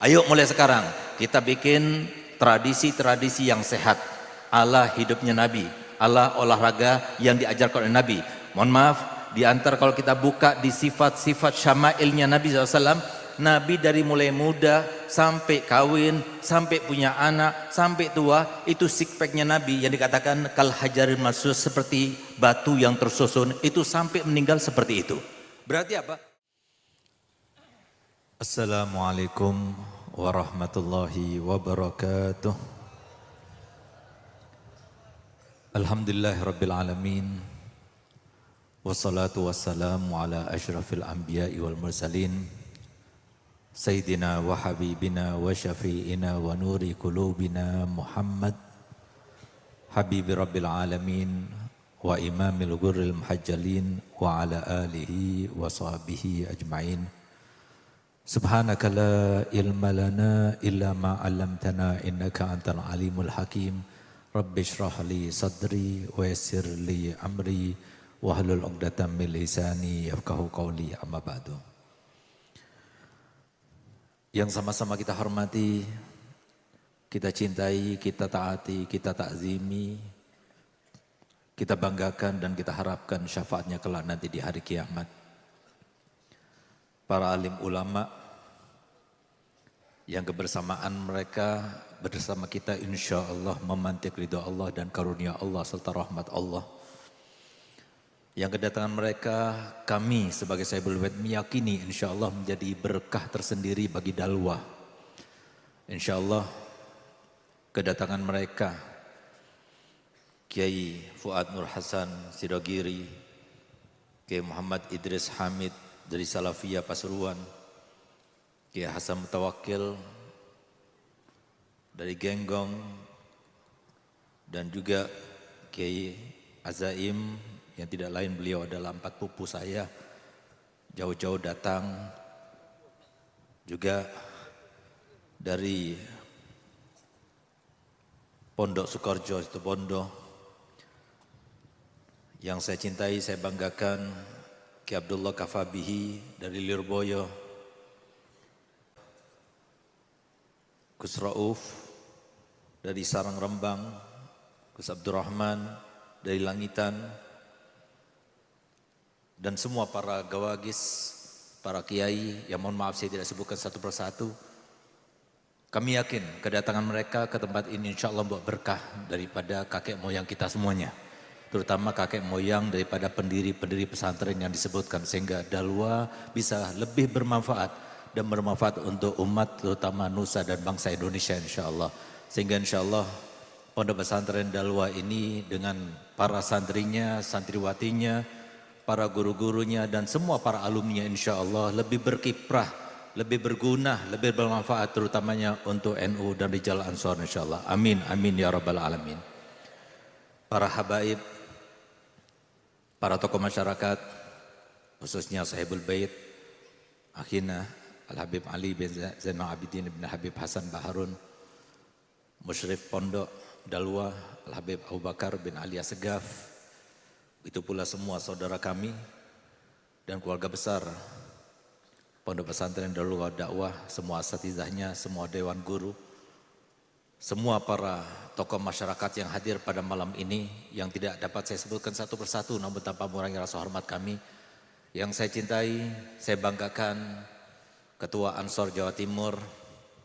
Ayo mulai sekarang kita bikin tradisi-tradisi yang sehat ala hidupnya Nabi, ala olahraga yang diajarkan oleh Nabi. Mohon maaf, di antara kalau kita buka di sifat-sifat syama'ilnya Nabi SAW, Nabi dari mulai muda sampai kawin, sampai punya anak, sampai tua, itu sikpeknya Nabi yang dikatakan kal hajarin masjus, seperti batu yang tersusun, itu sampai meninggal seperti itu. Berarti apa? Assalamualaikum warahmatullahi wabarakatuh. Alhamdulillahirabbil alamin. Wassalatu wassalamu ala asyrafil anbiya'i wal mursalin. Sayyidina wa habibina wa syafi'ina wa nuri qulubina Muhammad habibi rabbil alamin wa imamil ghurril muhajjalin wa ala alihi wa sahbihi ajma'in. Subhanaka la ilma lana illa ma 'allamtana innaka antal alimul hakim. Rabbi shrah li sadri wa yassir li amri wa hlul 'uqdatam min lisani yafqahu qawli, amma ba'du. Yang sama-sama kita hormati, kita cintai, kita taati, kita takzimi, kita banggakan dan kita harapkan syafaatnya kelak nanti di hari kiamat. Para alim ulama yang kebersamaan mereka bersama kita insya Allah memantik ridha Allah dan karunia Allah serta rahmat Allah. Yang kedatangan mereka kami sebagai Saibul Bait meyakini insya Allah menjadi berkah tersendiri bagi dakwah. Insya Allah kedatangan mereka Kiai Fuad Nur Hasan Sidogiri, Kiai Muhammad Idris Hamid dari Salafiyah Pasuruan, Kiai Hasan Mutawakkil dari Genggong, dan juga Kiai Azaim yang tidak lain beliau adalah empat pupu saya, jauh-jauh datang juga dari Pondok Sukoharjo Situbondo. Yang saya cintai, saya banggakan Kiai Abdullah Kafabihi dari Lirboyo, Gus Rauf dari Sarang Rembang, Gus Abdurrahman dari Langitan, dan semua para gawagis, para kiai yang mohon maaf saya tidak sebutkan satu persatu. Kami yakin kedatangan mereka ke tempat ini insya Allah membawa berkah daripada kakek moyang kita semuanya, terutama kakek moyang daripada pendiri-pendiri pesantren yang disebutkan, sehingga dakwah bisa lebih bermanfaat dan bermanfaat untuk umat, terutama nusa dan bangsa Indonesia insya Allah. Sehingga insya Allah pondok pesantren Dalwa ini dengan para santrinya, santriwatinya, para guru-gurunya dan semua para alumninya insya Allah lebih berkiprah, lebih berguna, lebih bermanfaat, terutamanya untuk NU dan Rijal Ansor insya Allah. Amin, amin ya rabbal alamin. Para habaib, para tokoh masyarakat, khususnya Sahibul Bait, akhina Al-Habib Ali bin Zainal Abidin bin Habib Hasan Baharun, Musyrif Pondok Dalwa Al-Habib Abu Bakar bin Ali Assegaf, itu pula semua saudara kami dan keluarga besar Pondok Pesantren Dalwa Dakwah, semua asatizahnya, semua dewan guru, semua para tokoh masyarakat yang hadir pada malam ini yang tidak dapat saya sebutkan satu persatu namun tanpa mengurangi rasa hormat kami. Yang saya cintai, saya banggakan Ketua Ansor Jawa Timur,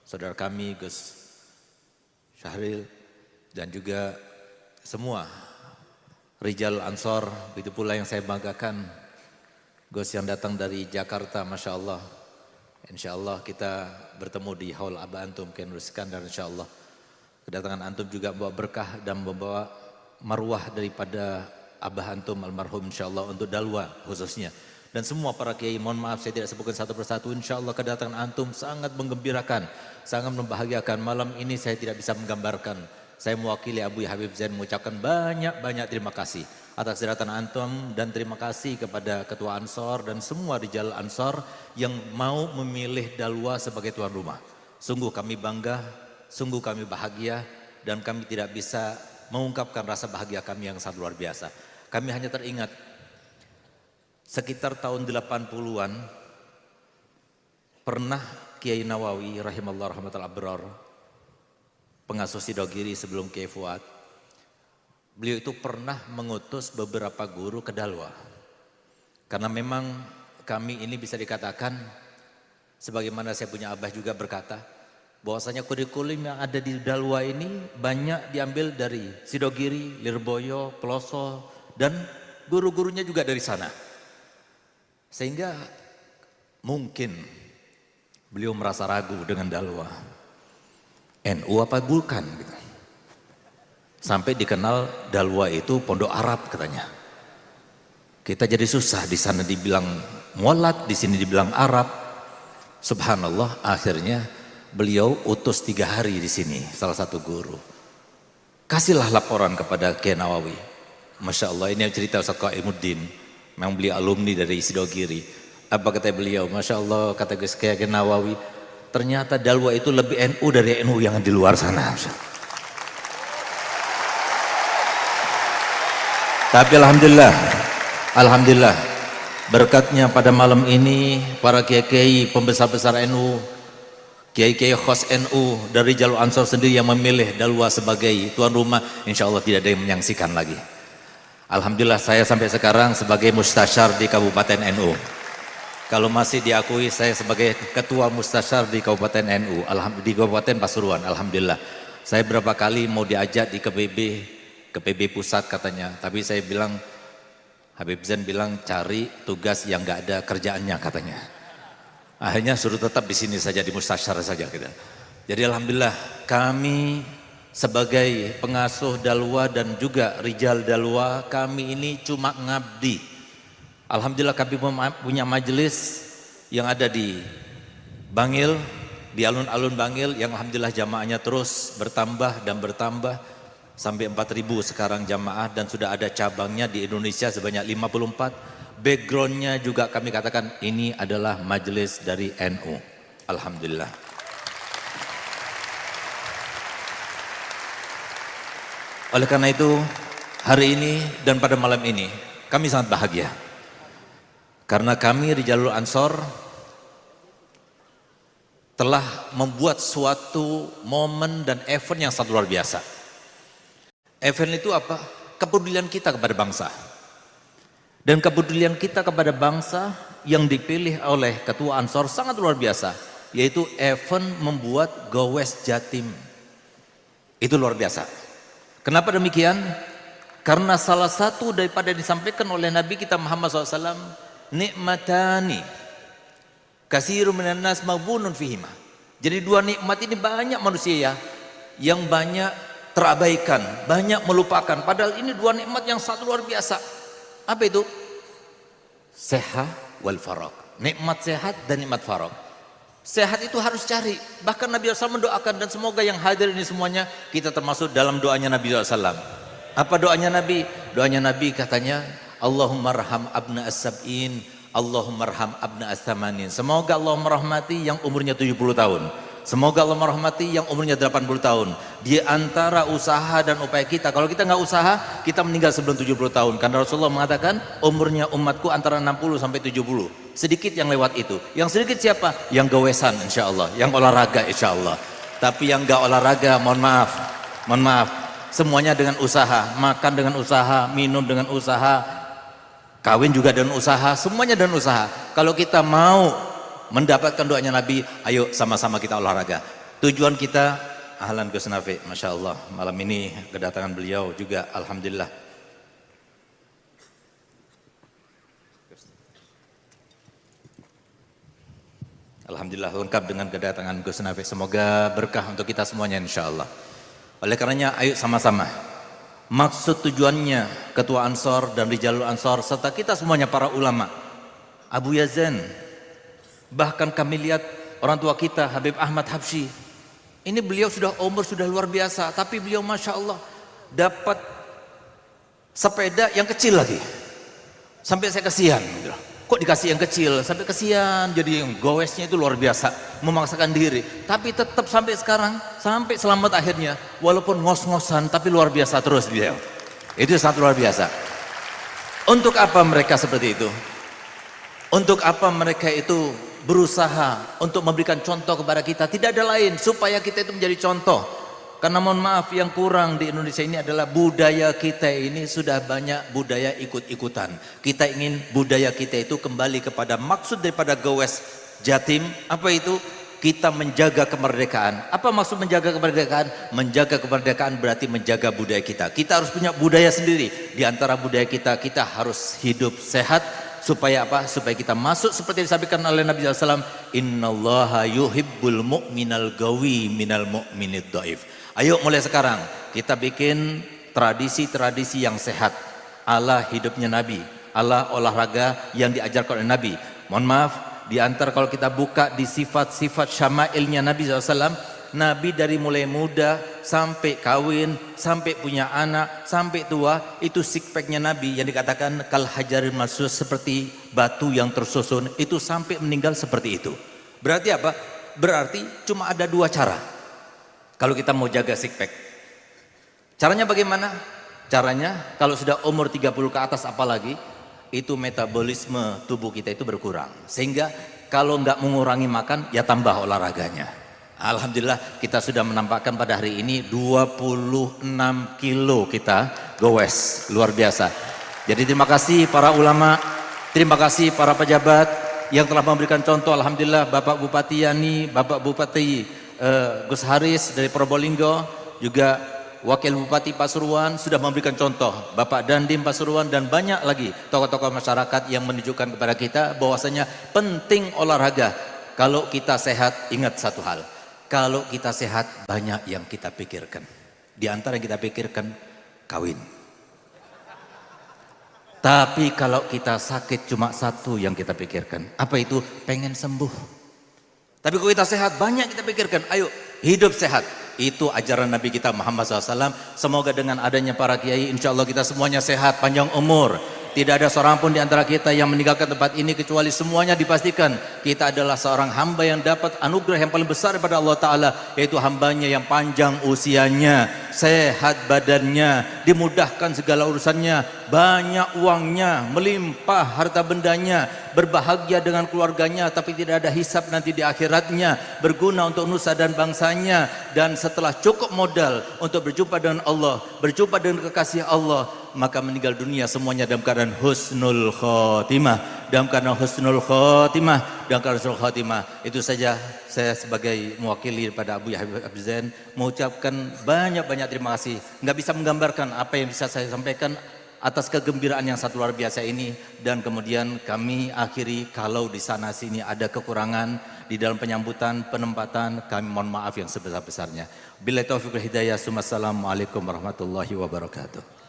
saudara kami Gus Syahril, dan juga semua Rijal Ansor. Begitu pula yang saya banggakan Gus yang datang dari Jakarta, Masya Allah. Insya Allah kita bertemu di Haul Abah Antum, Kiai Nur Iskandar insya Allah. Kedatangan Antum juga membawa berkah dan membawa marwah daripada Abah Antum almarhum insya Allah untuk Dalwa khususnya. Dan semua para kiai, mohon maaf saya tidak sebutkan satu persatu, insya Allah kedatangan Antum sangat menggembirakan, sangat membahagiakan. Malam ini saya tidak bisa menggambarkan. Saya mewakili Abu Habib Zain mengucapkan banyak-banyak terima kasih atas kedatangan Antum, dan terima kasih kepada Ketua Ansor dan semua Rijal Ansor yang mau memilih Dalwa sebagai tuan rumah. Sungguh kami bangga, sungguh kami bahagia, dan kami tidak bisa mengungkapkan rasa bahagia kami yang sangat luar biasa. Kami hanya teringat sekitar tahun 80-an pernah Kiai Nawawi rahimallahu rahmatal abrar, pengasuh Sidogiri sebelum Kiai Fuad, beliau itu pernah mengutus beberapa guru ke Dalwa. Karena memang kami ini bisa dikatakan, sebagaimana saya punya abah juga berkata, bahwasanya kurikulum yang ada di Dalwa ini banyak diambil dari Sidogiri, Lirboyo, Peloso, dan guru-gurunya juga dari sana. Sehingga mungkin beliau merasa ragu dengan Dalwa. NU apa bukan? Gitu. Sampai dikenal Dalwa itu pondok Arab katanya. Kita jadi susah, di sana dibilang mualat, di sini dibilang Arab. Subhanallah, akhirnya beliau utus 3 hari di sini, salah satu guru. Kasihlah laporan kepada Kiai Nawawi. Masya Allah, ini cerita Ustaz Qaimuddin, memang beliau alumni dari Sidogiri. Apa kata beliau? Masya Allah, kata Kiai Nawawi, ternyata Dalwa itu lebih NU dari NU yang di luar sana. Tapi Alhamdulillah, berkatnya pada malam ini para kiai-kiai pembesar-besar NU, kiai-kiai khos NU dari jalur Ansor sendiri yang memilih Dalwa sebagai tuan rumah, insya Allah tidak ada yang menyaksikan lagi. Alhamdulillah, saya sampai sekarang sebagai mustasyar di Kabupaten NU. Kalau masih diakui, saya sebagai ketua mustasyar di Kabupaten NU, di Kabupaten Pasuruan. Alhamdulillah, saya berapa kali mau diajak di PB pusat katanya, tapi saya bilang, Habib Zain bilang cari tugas yang nggak ada kerjaannya katanya. Akhirnya suruh tetap di sini saja, di mustasyar saja kita. Jadi alhamdulillah, kami sebagai pengasuh Dalwa dan juga Rijal Dalwa, kami ini cuma ngabdi. Alhamdulillah kami punya majelis yang ada di Bangil, di alun-alun Bangil, yang alhamdulillah jamaahnya terus bertambah dan bertambah sampai 4.000 sekarang jamaah, dan sudah ada cabangnya di Indonesia sebanyak 54. Backgroundnya juga kami katakan ini adalah majelis dari NU. Alhamdulillah. Oleh karena itu, hari ini dan pada malam ini kami sangat bahagia. Karena kami di jalur Ansor telah membuat suatu momen dan event yang sangat luar biasa. Event itu apa? Kepedulian kita kepada bangsa. Dan kepedulian kita kepada bangsa yang dipilih oleh Ketua Ansor sangat luar biasa. Yaitu event membuat Gowes Jatim. Itu luar biasa. Kenapa demikian? Karena salah satu daripada disampaikan oleh Nabi kita Muhammad SAW, nikmatani kasiru minan nas maghbunun fihima. Jadi 2 nikmat ini banyak manusia ya yang banyak terabaikan, banyak melupakan. Padahal ini 2 nikmat yang sangat luar biasa. Apa itu? Sehat wal farag. Nikmat sehat dan nikmat farag. Sehat itu harus cari. Bahkan Nabi SAW mendoakan, dan semoga yang hadir ini semuanya kita termasuk dalam doanya Nabi SAW. Apa doanya Nabi? Doanya Nabi katanya, Allahumma arham abna as-sab'in, Allahumma arham abna as-thamanin. Semoga Allah merahmati yang umurnya 70 tahun. Semoga Allah merahmati yang umurnya 80 tahun. Di antara usaha dan upaya kita, kalau kita nggak usaha, kita meninggal sebelum 70 tahun. Karena Rasulullah mengatakan umurnya umatku antara 60 sampai 70. Sedikit yang lewat itu. Yang sedikit siapa? Yang gowesan insya Allah, yang olahraga insya Allah. Tapi yang nggak olahraga, mohon maaf, semuanya dengan usaha, makan dengan usaha, minum dengan usaha, kawin juga dengan usaha, semuanya dengan usaha. Kalau kita mau mendapatkan doanya Nabi, ayo sama-sama kita olahraga. Tujuan kita, ahlan Gus Nafi, Masya Allah, malam ini kedatangan beliau juga, Alhamdulillah. Alhamdulillah lengkap dengan kedatangan Gus Nafi. Semoga berkah untuk kita semuanya insya Allah. Oleh karenanya, ayo sama-sama. Maksud tujuannya Ketua Ansor dan di jalur Ansor serta kita semuanya para ulama, Abu Yazan, bahkan kami lihat orang tua kita Habib Ahmad Habsyi, ini beliau sudah umur sudah luar biasa, tapi beliau Masya Allah dapat sepeda yang kecil lagi, sampai saya kasihan gitu. Kok dikasih yang kecil, sampai kesian, jadi yang gowesnya itu luar biasa, memaksakan diri, tapi tetap sampai sekarang, sampai selamat akhirnya, walaupun ngos-ngosan, tapi luar biasa terus beliau. Itu sangat luar biasa. Untuk apa mereka seperti itu? Untuk apa mereka itu berusaha untuk memberikan contoh kepada kita. Tidak ada lain supaya kita itu menjadi contoh. Karena mohon maaf, yang kurang di Indonesia ini adalah budaya kita ini sudah banyak budaya ikut-ikutan. Kita ingin budaya kita itu kembali kepada maksud daripada Gowes Jatim. Apa itu? Kita menjaga kemerdekaan. Apa maksud menjaga kemerdekaan? Menjaga kemerdekaan berarti menjaga budaya kita. Kita harus punya budaya sendiri. Di antara budaya kita, kita harus hidup sehat. Supaya apa? Supaya kita masuk seperti disampaikan oleh Nabi SAW. Innallaha yuhibbul mu'minal gawi minal mu'minid dhaif. Ayo mulai sekarang kita bikin tradisi-tradisi yang sehat. Ala hidupnya Nabi. Ala olahraga yang diajarkan oleh Nabi. Mohon maaf, di antara kalau kita buka di sifat-sifat syama'ilnya Nabi SAW, Nabi dari mulai muda sampai kawin, sampai punya anak, sampai tua, itu sikpeknya Nabi yang dikatakan kal hajaril masjud, seperti batu yang tersusun, itu sampai meninggal seperti itu. Berarti apa? Berarti cuma ada dua cara kalau kita mau jaga sikpek. Caranya bagaimana? Caranya kalau sudah umur 30 ke atas apalagi, itu metabolisme tubuh kita itu berkurang, sehingga kalau nggak mengurangi makan ya tambah olahraganya. Alhamdulillah kita sudah menampakkan pada hari ini 26 kilo kita gowes, luar biasa. Jadi terima kasih para ulama, terima kasih para pejabat yang telah memberikan contoh. Alhamdulillah Bapak Bupati Yani, Bapak Bupati Gus Haris dari Probolinggo, juga Wakil Bupati Pasuruan sudah memberikan contoh, Bapak Dandim Pasuruan, dan banyak lagi tokoh-tokoh masyarakat yang menunjukkan kepada kita bahwasanya penting olahraga. Kalau kita sehat, ingat satu hal, kalau kita sehat banyak yang kita pikirkan. Di antara yang kita pikirkan, kawin. Tapi kalau kita sakit cuma satu yang kita pikirkan, apa itu? Pengen sembuh. Tapi kalau kita sehat banyak kita pikirkan, ayo hidup sehat. Itu ajaran Nabi kita Muhammad SAW. Semoga dengan adanya para kiai, insya Allah kita semuanya sehat, panjang umur. Tidak ada seorang pun di antara kita yang meninggalkan tempat ini kecuali semuanya dipastikan kita adalah seorang hamba yang dapat anugerah yang paling besar daripada Allah Ta'ala, yaitu hambanya yang panjang usianya, sehat badannya, dimudahkan segala urusannya, banyak uangnya, melimpah harta bendanya, berbahagia dengan keluarganya, tapi tidak ada hisab nanti di akhiratnya, berguna untuk nusa dan bangsanya, dan setelah cukup modal untuk berjumpa dengan Allah, berjumpa dengan kekasih Allah, maka meninggal dunia semuanya dalam keadaan husnul khotimah, dalam keadaan husnul khotimah, dalam keadaan husnul khotimah. Itu saja saya sebagai mewakili pada Abu Yahya Habib Zain mengucapkan banyak-banyak terima kasih. Nggak bisa menggambarkan apa yang bisa saya sampaikan atas kegembiraan yang sangat luar biasa ini, dan kemudian kami akhiri kalau di sana sini ada kekurangan di dalam penyambutan penempatan, kami mohon maaf yang sebesar-besarnya. Billahi taufiq wal hidayah. Assalamualaikum warahmatullahi wabarakatuh.